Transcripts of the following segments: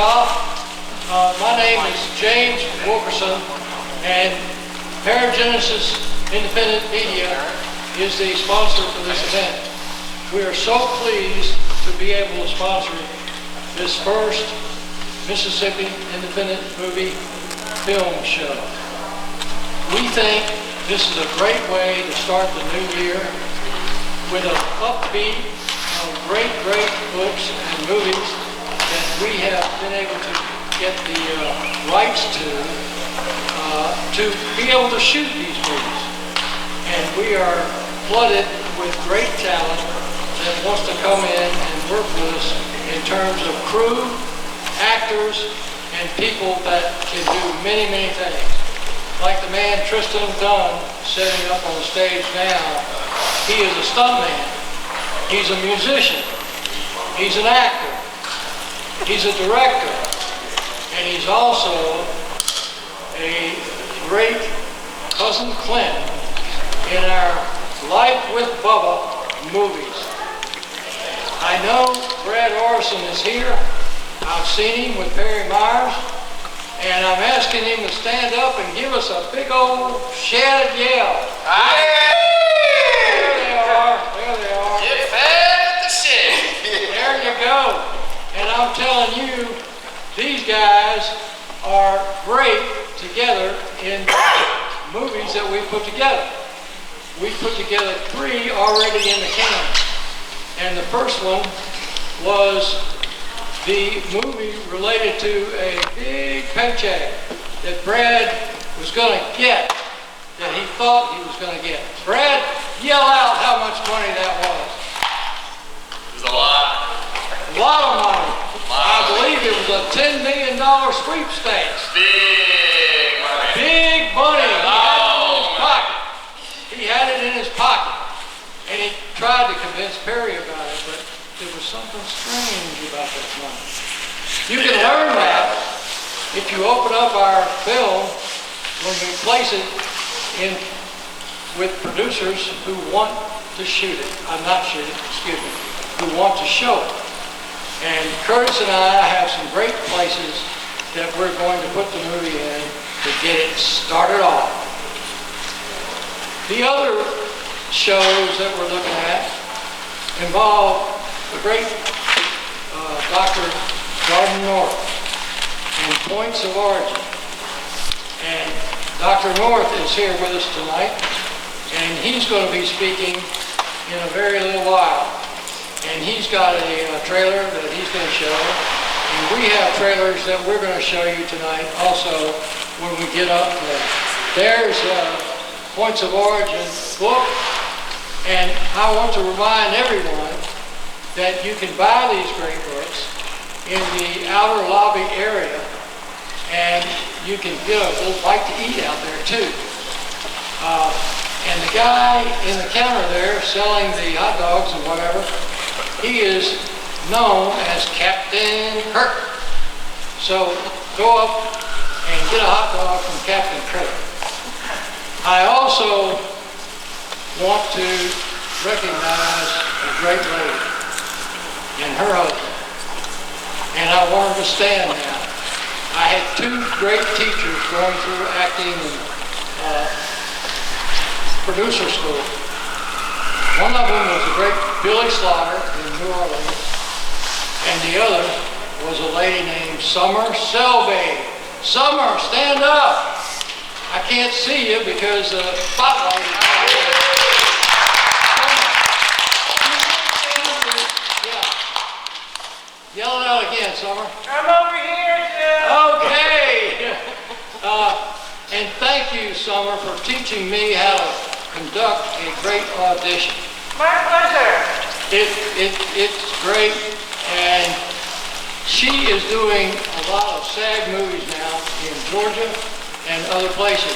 My name is James Wilkerson, and Paragenesis Independent Media is the sponsor for this event. We are so pleased to be able to sponsor this first Mississippi Independent Movie Film Show. We think this is a great way to start the new year with an upbeat of great books and movies that we have been able to get the rights to be able to shoot these movies. And we are flooded with great talent that wants to come in and work with us in terms of crew, actors, and people that can do many things. Like the man Tristan Dunn setting up on the stage now, he is a stuntman, he's a musician, he's an actor, he's a director, and he's also a great cousin Clint in our Life with Bubba movies. I know Brad Orson is here. I've seen him with Perry Myers, and I'm asking him to stand up and give us a big old shouted yell. There they are. Get fat at the shed. There you go. And I'm telling you, these guys are great together in movies that we put together. We put together 3 already in the can. And the first one was the movie related to a big paycheck that Brad was going to get, that he thought he was going to get. Brad, yell out how much money that was. It was a lot. A lot of money. I believe it was a $10 million sweepstakes. Big money. Big money. He had it in his pocket. And he tried to convince Perry about it, but there was something strange about that money. You can learn that if you open up our film when we place it in with producers who want to shoot it. Who want to show it. And Curtis and I have some great places that we're going to put the movie in to get it started off. The other shows that we're looking at involve the great Dr. Darden North and Points of Origin. And Dr. North is here with us tonight, and he's going to be speaking in a very little while. And he's got a trailer that he's going to show, and we have trailers that we're going to show you tonight also when we get up there. There's Points of Origin book, and I want to remind everyone that you can buy these great books in the outer lobby area, and you can get a little bite to eat out there too. And the guy in the counter there selling the hot dogs and whatever, he is known as Captain Kirk. So go up and get a hot dog from Captain Kirk. I also want to recognize a great lady and her husband. And I want her to stand now. I had 2 great teachers going through acting and producer school. One of them was the great Billy Slaughter in New Orleans, and the other was a lady named Summer Selby. Summer, stand up. I can't see you because the spotlight is out there. Yell it out again, Summer. I'm over here, Jim. Okay. And thank you, Summer, for teaching me how to conduct a great audition. My pleasure. It's great, and she is doing a lot of SAG movies now in Georgia and other places.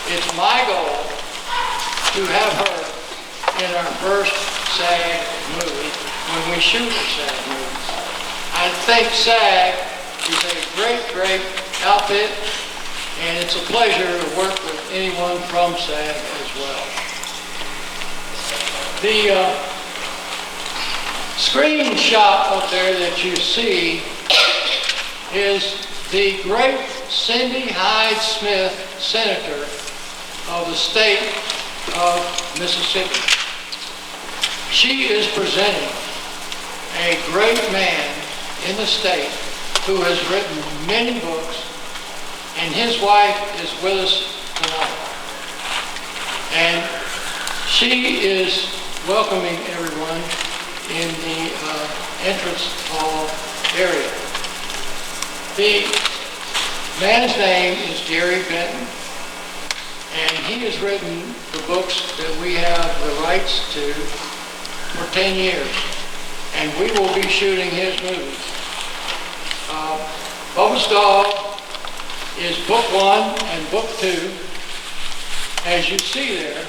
It's my goal to have her in our first SAG movie when we shoot a SAG movie. I think SAG is a great outfit, and it's a pleasure to work with anyone from SAG as well. The screenshot up there that you see is the great Cindy Hyde Smith, Senator of the state of Mississippi. She is presenting a great man in the state who has written many books, and his wife is with us tonight. And she is welcoming everyone in the entrance hall area. The man's name is Gary Benton, and he has written the books that we have the rights to for 10 years, and we will be shooting his movies. Bubba's Dog is book 1 and book 2, as you see there,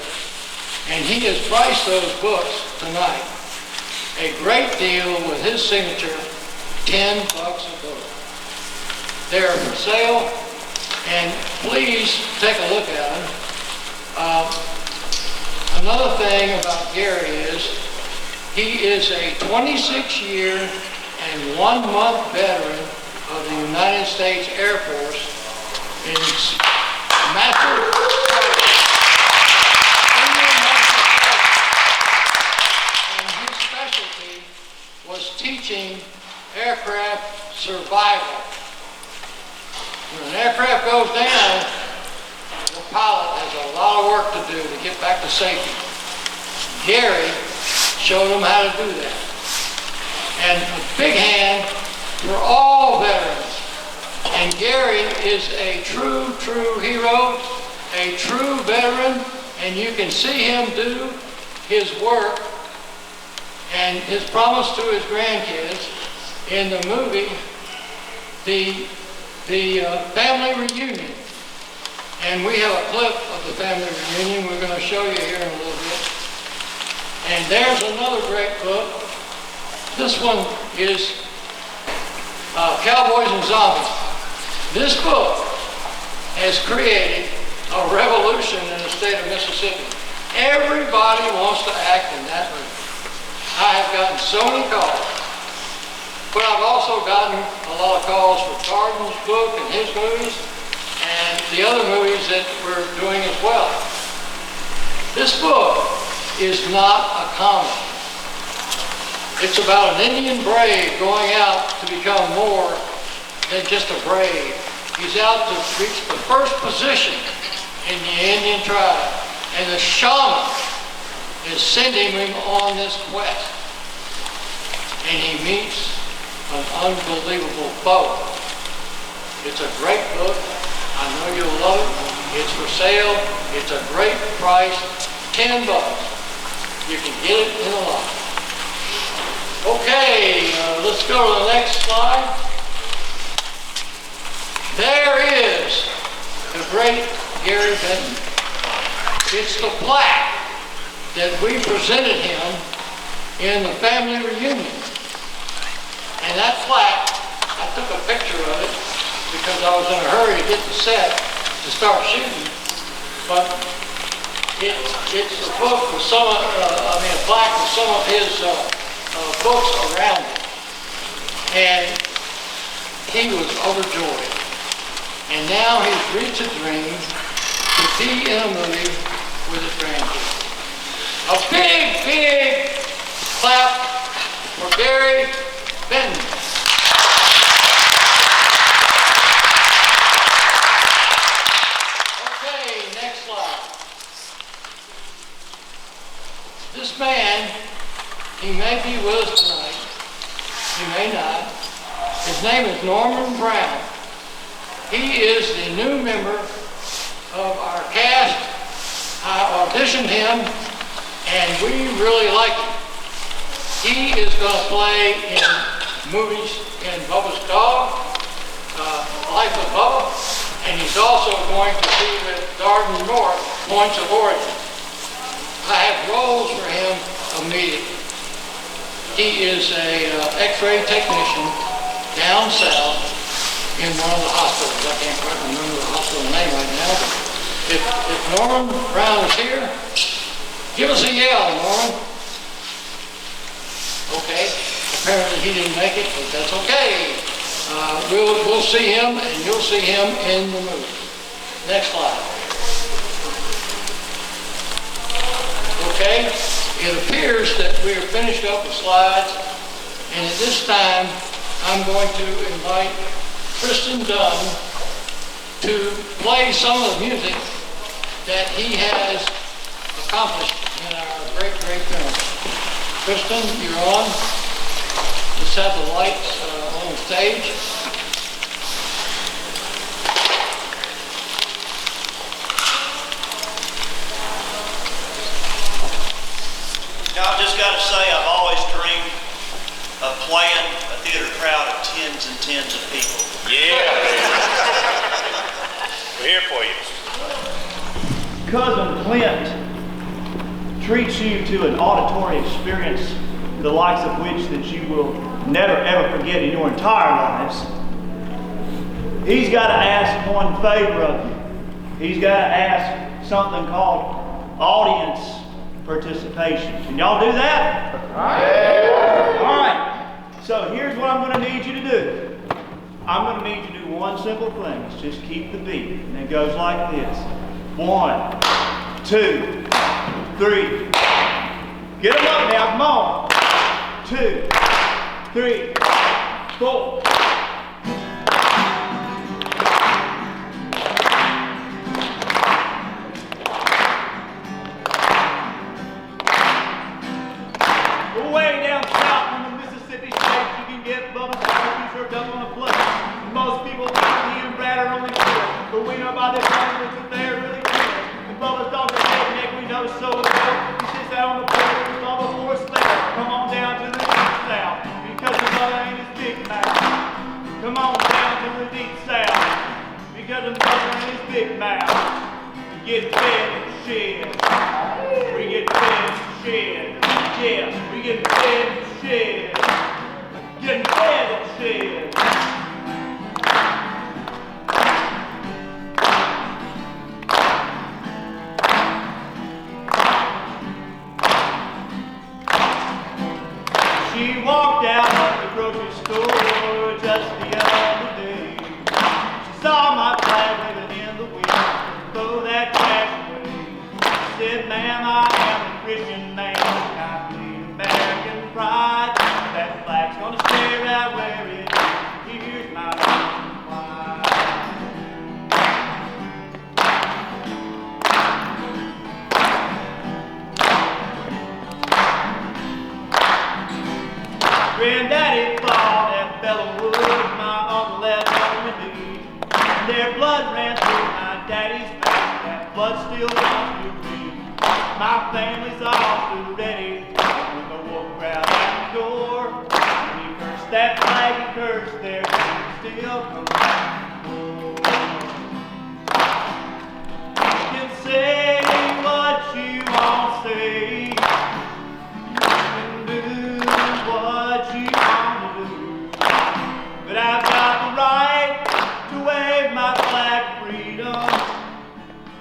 and he has priced those books tonight a great deal with his signature, $10 a book. They're for sale, and please take a look at them. Another thing about Gary is he is a 26-year and 1-month veteran of the United States Air Force in Master and his specialty was teaching aircraft survival. When an aircraft goes down, the pilot has a lot of work to do to get back to safety. Gary showed them how to do that. And a big hand for all veterans. And Gary is a true hero, a true veteran, and you can see him do his work and his promise to his grandkids in the movie, the family reunion. And we have a clip of the family reunion we're going to show you here in a little bit. And there's another great book. This one is Cowboys and Zombies. This book has created a revolution in the state of Mississippi. Everybody wants to act in that movie. I have gotten so many calls. But I've also gotten a lot of calls for Darden's book and his movies and the other movies that we're doing as well. This book is not a comedy. It's about an Indian brave going out to become more than just a brave. He's out to reach the first position in the Indian tribe, and the shaman is sending him on this quest. And he meets an unbelievable foe. It's a great book. I know you'll love it. It's for sale. It's a great price, $10. You can get it in a lot. Okay, let's go to the next slide. There is the great Gary Benton. It's the plaque that we presented him in the family reunion. And that plaque, I took a picture of it because I was in a hurry to get the set to start shooting. But it's a book with a plaque with some of his books around it. And he was overjoyed. And now he's reached a dream to be in a movie with his grandkids. A big clap for Gary Benton. Okay, next slide. This man, he may be with us tonight, he may not. His name is Norman Brown. He is the new member of our cast. I auditioned him, and we really like him. He is going to play in movies in Bubba's Dog, Life of Bubba, and he's also going to be with Darden North, Points of Origin. I have roles for him immediately. He is a X-ray technician down south in one of the hospitals. I can't quite remember the hospital name right now, but if Norman Brown is here, give us a yell, Norman. Okay, apparently he didn't make it, but that's okay. We'll see him, and you'll see him in the movie. Next slide. Okay, it appears that we are finished up with slides, and at this time, I'm going to invite Kristen Dunn to play some of the music that he has accomplished in our great, great film. Kristen, you're on. Let's have the lights on stage. Now, I've just got to say, I've always dreamed of playing a theater crowd of tens and tens of people. Yeah. We're here for you. Cousin Clint treats you to an auditory experience the likes of which that you will never ever forget in your entire lives. He's got to ask one favor of you. He's got to ask something called audience participation. Can y'all do that? All right. So here's what I'm going to need you to do. I'm going to need you to do one simple thing. It's just keep the beat. And it goes like this. 1, 2, 3. Get them up now. Come on. 2, 3, 4. Way down south in the Mississippi state, you can get Bubba's barbecue served up on a plate. Most people think he and Brad are only good, but we know by their language that they're really good. And Bubba's dog is redneck, we know so well. He sits out on the porch with Bubba for a sled. Come on down to the deep south, because the Bubba ain't his big mouth. Come on down to the deep south, because the Bubba ain't his big mouth. We get fed and shed. We get fed and shed. Yeah, we get fed and shed. Getting fed and shed. She walked out of the grocery store just the other day. She saw my flag waving in the wind. Throw that trash away. She said, ma'am, I am a Christian man. American pride, that flag's gonna stay right where it is. Here's my reason why. Granddaddy fought at Bellawood, my uncle left home in Lee. And their blood ran through my daddy's veins, that blood still runs through me. My family's all still ready. Crowd at the door. When he cursed that flag, he cursed their still come back. You can say what you want to say. You can do what you want to do. But I've got the right to wave my flag of freedom.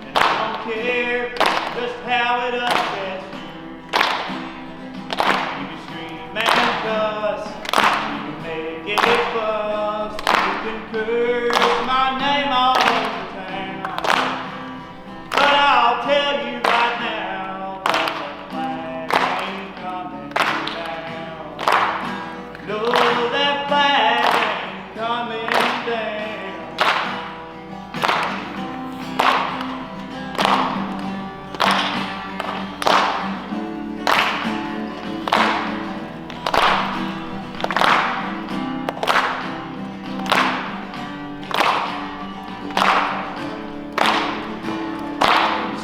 And I don't care just how it upsets you. Cause you can make it buzz, you can curse my name all over town. But I'll tell you right now that the flag ain't coming down. No, that flag ain't coming down.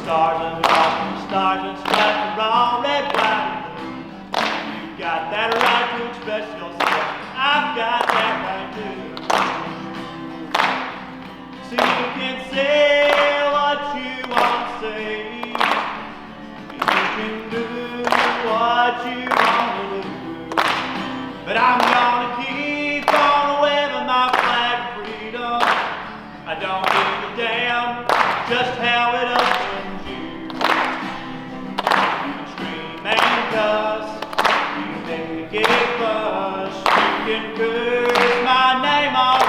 Stars and stripes are all red, white, and blue. You've got that right to express yourself. I've got that right too. So you can say what you want to say. You can do what you want to do. But I'm gonna keep on waving my flag of freedom. I don't give a damn just how it offends you. You can scream and cuss, you can make it fuss, you can curse my name all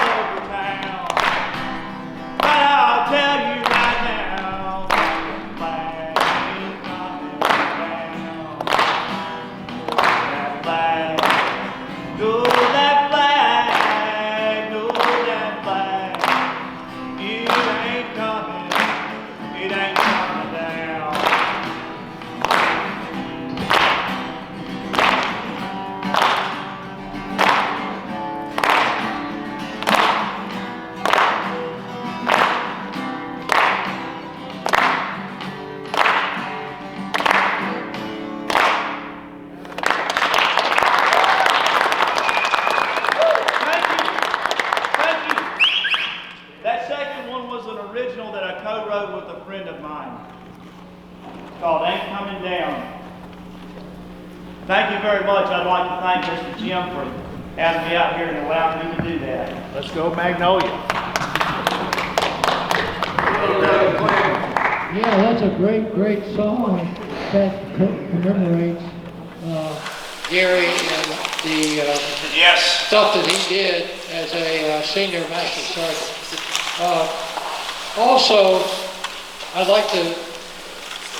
Thank you very much. I'd like to thank Mr. Jim for having me out here and allowing me to do that. Let's go Magnolia. Yeah, that's a great song that commemorates Gary and the Yes. stuff that he did as a senior master sergeant. Also, I'd like to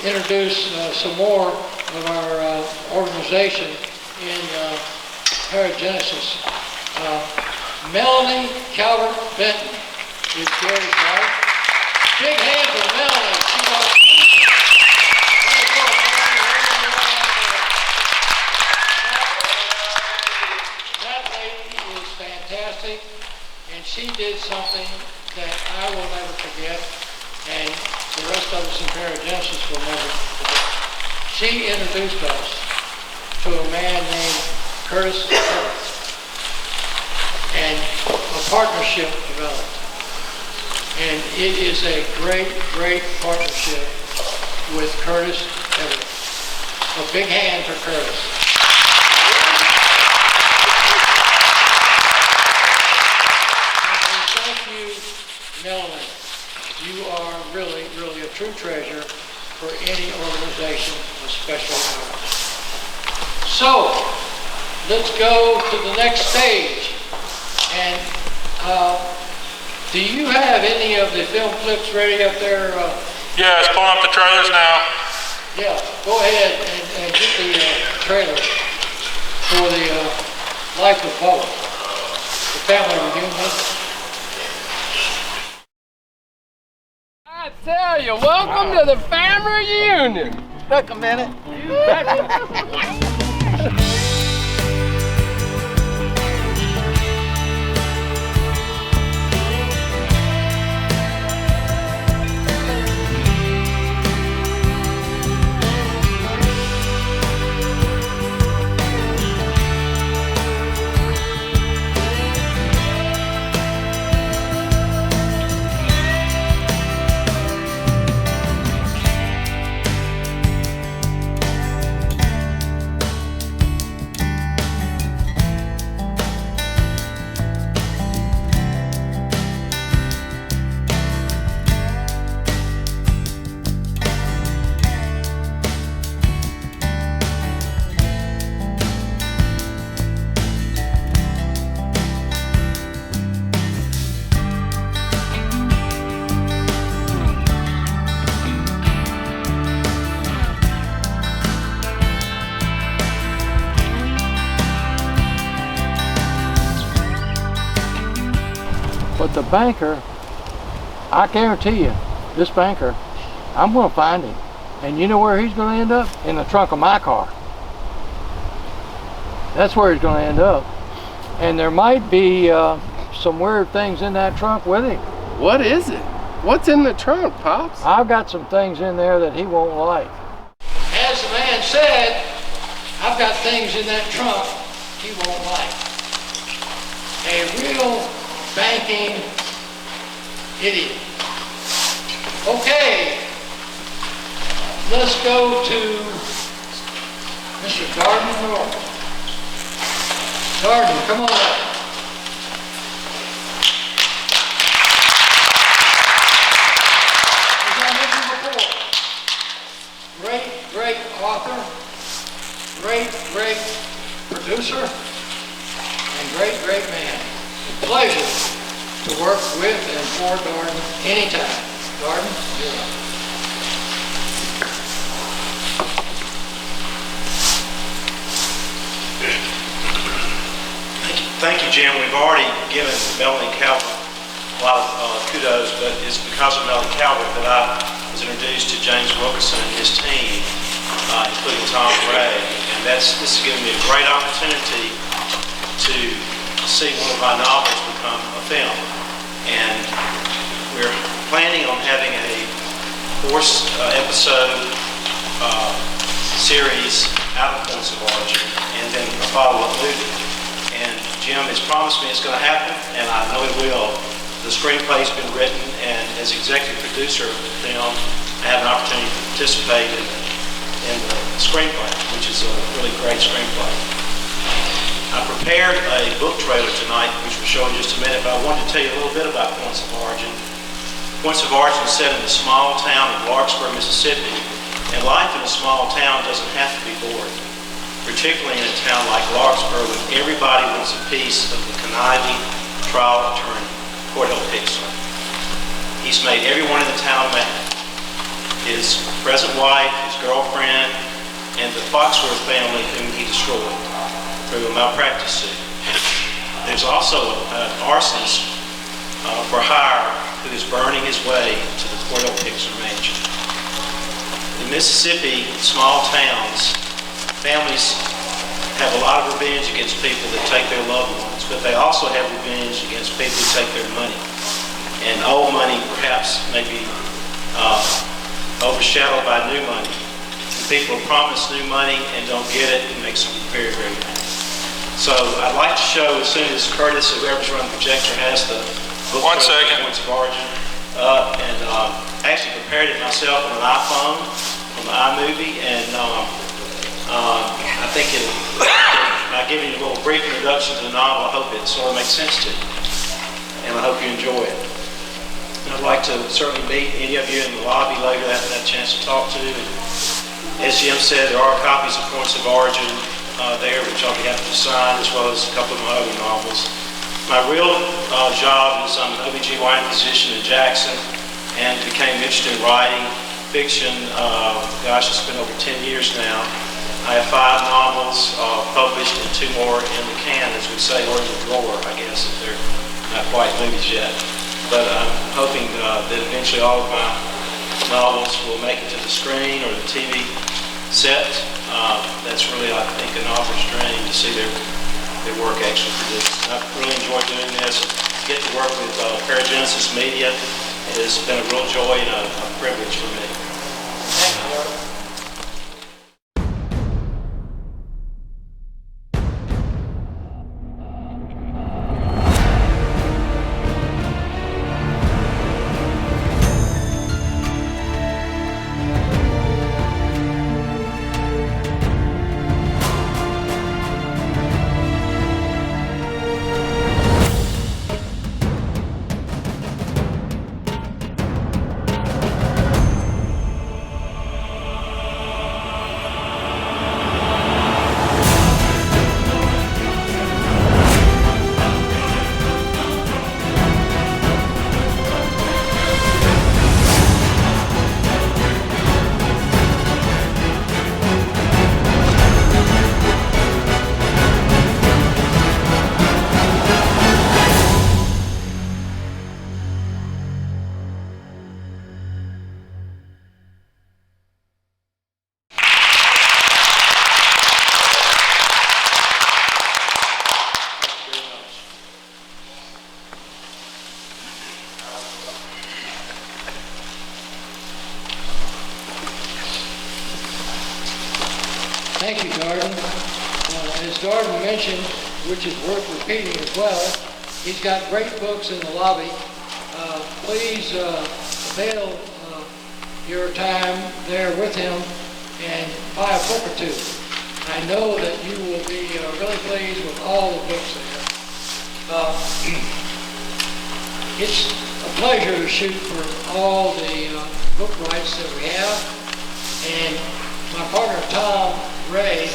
introduce some more of our organization in Paragenesis. Melanie Calvert Benton is Gary's wife. Big hand for Melanie. She was that lady is fantastic, and she did something that I will never forget, and the rest of us in Paragenesis will never forget. She introduced us to a man named Curtis Everett, and a partnership developed. And it is a great partnership with Curtis Everett. A big hand for Curtis. And thank you, Melanie. You are really a true treasure for any organization, especially ours. So, let's go to the next stage. And do you have any of the film clips ready up there? Yeah, it's pulling up the trailers now. Yeah, go ahead and get the trailer for the Life of Bo, the family reunion. I tell you, welcome to the family reunion. Look a minute. But the banker, I guarantee you, this banker, I'm going to find him. And you know where he's going to end up? In the trunk of my car. That's where he's going to end up. And there might be some weird things in that trunk with him. What is it? What's in the trunk, Pops? I've got some things in there that he won't like. As the man said, I've got things in that trunk he won't like. A real banking idiot. Okay, let's go to Mr. Darden North. Darden, come on up. As I mentioned before, great author, great producer, and great man. Pleasure to work with and for Darden anytime. Darden, you're up. Thank you, Jim. We've already given Melanie Calvert a lot of kudos, but it's because of Melanie Calvert that I was introduced to James Wilkerson and his team, including Tom Ray. And this has given me a great opportunity to see one of my novels become a film. And we're planning on having a 4-episode series out of Points of Origin, and then a follow-up movie. And Jim has promised me it's going to happen, and I know it will. The screenplay's been written, and as executive producer of the film, I have an opportunity to participate in the screenplay, which is a really great screenplay. prepared a book trailer tonight, which we'll show in just a minute, but I wanted to tell you a little bit about Points of Origin. Points of Origin is set in the small town of Larkspur, Mississippi, and life in a small town doesn't have to be boring, particularly in a town like Larkspur when everybody wants a piece of the conniving trial attorney, Cordell Pixler. He's made everyone in the town mad. His present wife, his girlfriend, and the Foxworth family whom he destroyed through a malpractice suit. There's also an arsonist for hire who is burning his way to the Cordell Pixler mansion. In Mississippi, small towns, families have a lot of revenge against people that take their loved ones, but they also have revenge against people who take their money. And old money perhaps may be overshadowed by new money. People are promised new money and don't get it. It makes them very, very mad. So I'd like to show as soon as Curtis, whoever's running the projector, has the book. 1 second. Points of Origin. I actually prepared it myself on an iPhone, on the iMovie, and I think by giving you a little brief introduction to the novel, I hope it sort of makes sense to you. And I hope you enjoy it. And I'd like to certainly meet any of you in the lobby later that I have a chance to talk to. As Jim said, there are copies of Points of Origin there, which I'll be happy to sign, as well as a couple of my other novels. My real job is I'm an OBGYN physician in Jackson and became interested in writing fiction. Gosh, it's been over 10 years now. I have 5 novels published and 2 more in the can, as we say, or in the drawer, I guess, if they're not quite movies yet. But I'm hoping that eventually all of my novels will make it to the screen or the TV set. That's really, I think, an author's dream to see their work actually produced. I've really enjoyed doing this. To get to work with Paragenesis Media has been a real joy and a privilege for me. Thank you, Lord. Thank you, Darden. As Darden mentioned, which is worth repeating as well, he's got great books in the lobby. Please avail your time there with him and buy a book or 2. I know that you will be really pleased with all the books there. It's a pleasure to shoot for all the book rights that we have. And my partner, Tom Ray,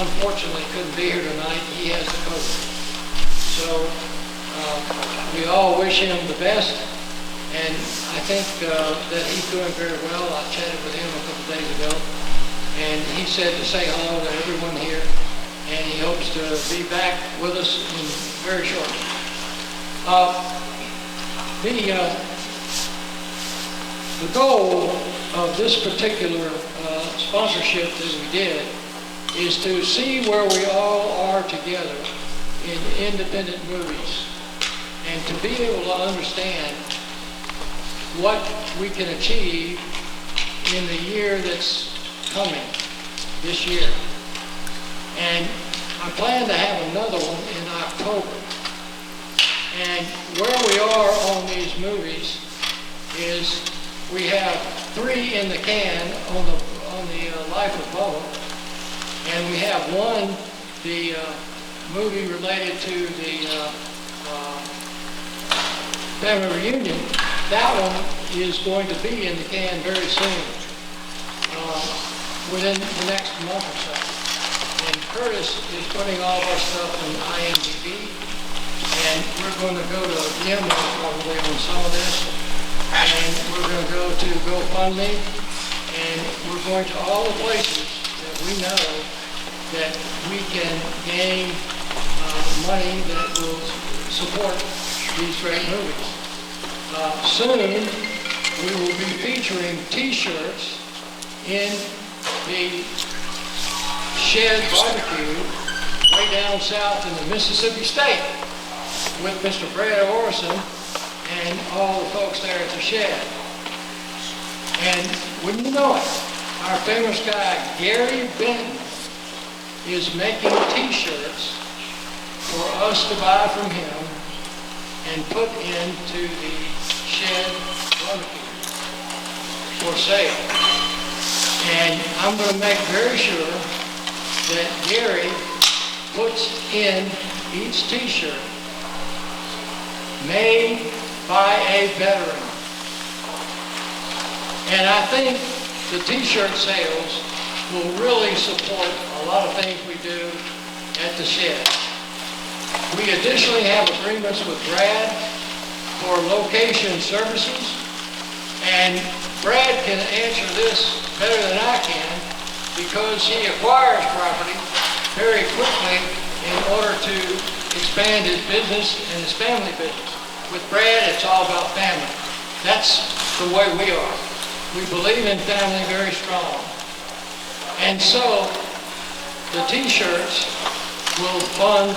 unfortunately couldn't be here tonight. He has the COVID. So we all wish him the best. And I think that he's doing very well. I chatted with him a couple days ago. And he said to say hello to everyone here. And he hopes to be back with us very shortly. The goal of this particular sponsorship that we did is to see where we all are together in independent movies and to be able to understand what we can achieve in the year that's coming, this year. And I plan to have another one in October. And where we are on these movies is we have 3 in the can on the Life of Bubba, and we have 1, the movie related to the family reunion, that one is going to be in the can very soon, within the next month or so. And Curtis is putting all of our stuff on IMDb, and we're going to go to Gimlet probably on some of this, and we're going to go to GoFundMe, and we're going to all the places that we know that we can gain money that will support these great movies. Soon, we will be featuring T-shirts in the Shed Barbecue way down south in the Mississippi State with Mr. Brad Orson and all the folks there at the Shed. And wouldn't you know it, our famous guy Gary Benton is making T-shirts for us to buy from him and put into the Shed Barbecue for sale. And I'm going to make very sure that Gary puts in each T-shirt made by a veteran. And I think the T-shirt sales will really support a lot of things we do at the Shed. We additionally have agreements with Brad for location services, and Brad can answer this better than I can because he acquires property very quickly in order to expand his business and his family business. With Brad, it's all about family. That's the way we are. We believe in family very strong. And so the T-shirts will fund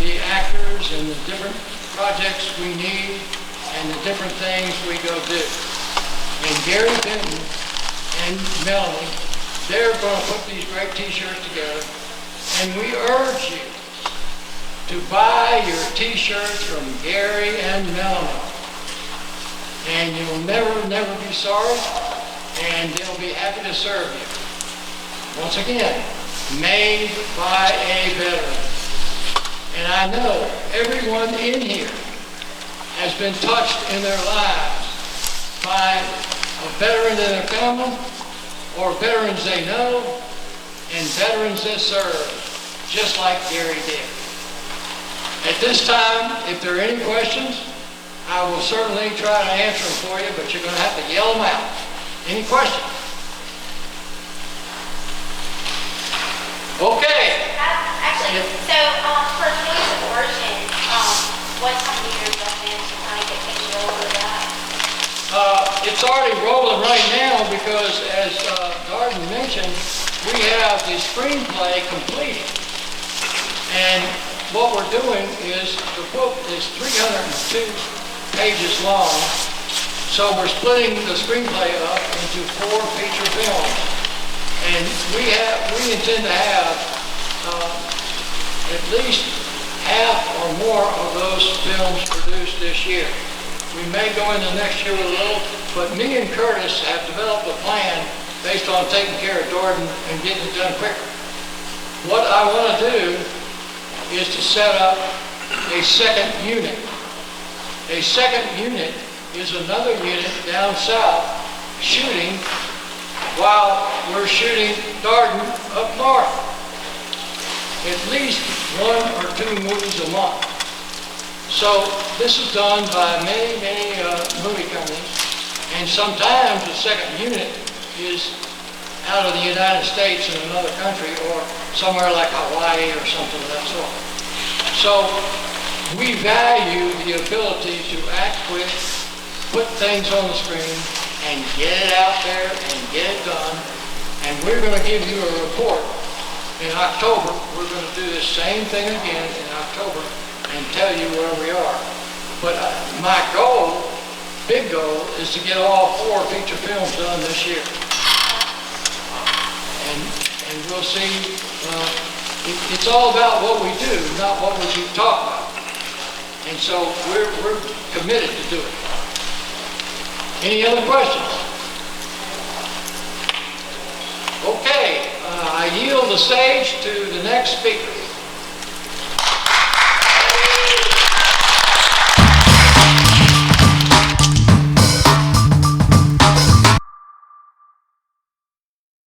the actors and the different projects we need and the different things we go do. And Gary Benton and Melanie, they're going to put these great T-shirts together. And we urge you to buy your T-shirts from Gary and Melanie. And you'll never be sorry, and they'll be happy to serve you. Once again, made by a veteran. And I know everyone in here has been touched in their lives by a veteran in their family, or veterans they know, and veterans that serve, just like Gary did. At this time, if there are any questions, I will certainly try to answer them for you, but you're going to have to yell them out. Any questions? Okay. Actually, so for Noise of Origin, what time of year is that in to kind of get things rolling with that? It's already rolling right now because, as Darden mentioned, we have the screenplay completed. And what we're doing is, the book is 302 pages long, so we're splitting the screenplay up into 4 feature films. And we intend to have at least half or more of those films produced this year. We may go into next year with a little, but me and Curtis have developed a plan based on taking care of Darden and getting it done quicker. What I want to do is to set up a second unit. A second unit is another unit down south shooting while we're shooting Darden up north. At least 1 or 2 movies a month. So this is done by many movie companies, and sometimes the second unit is out of the United States in another country or somewhere like Hawaii or something of that sort. So we value the ability to act quick, put things on the screen, and get it out there and get it done. And we're going to give you a report in October. We're going to do the same thing again in October and tell you where we are. But my goal, big goal, is to get all 4 feature films done this year. And we'll see. It's all about what we do, not what we keep talking about. And so we're committed to do it. Any other questions? Okay, I yield the stage to the next speaker.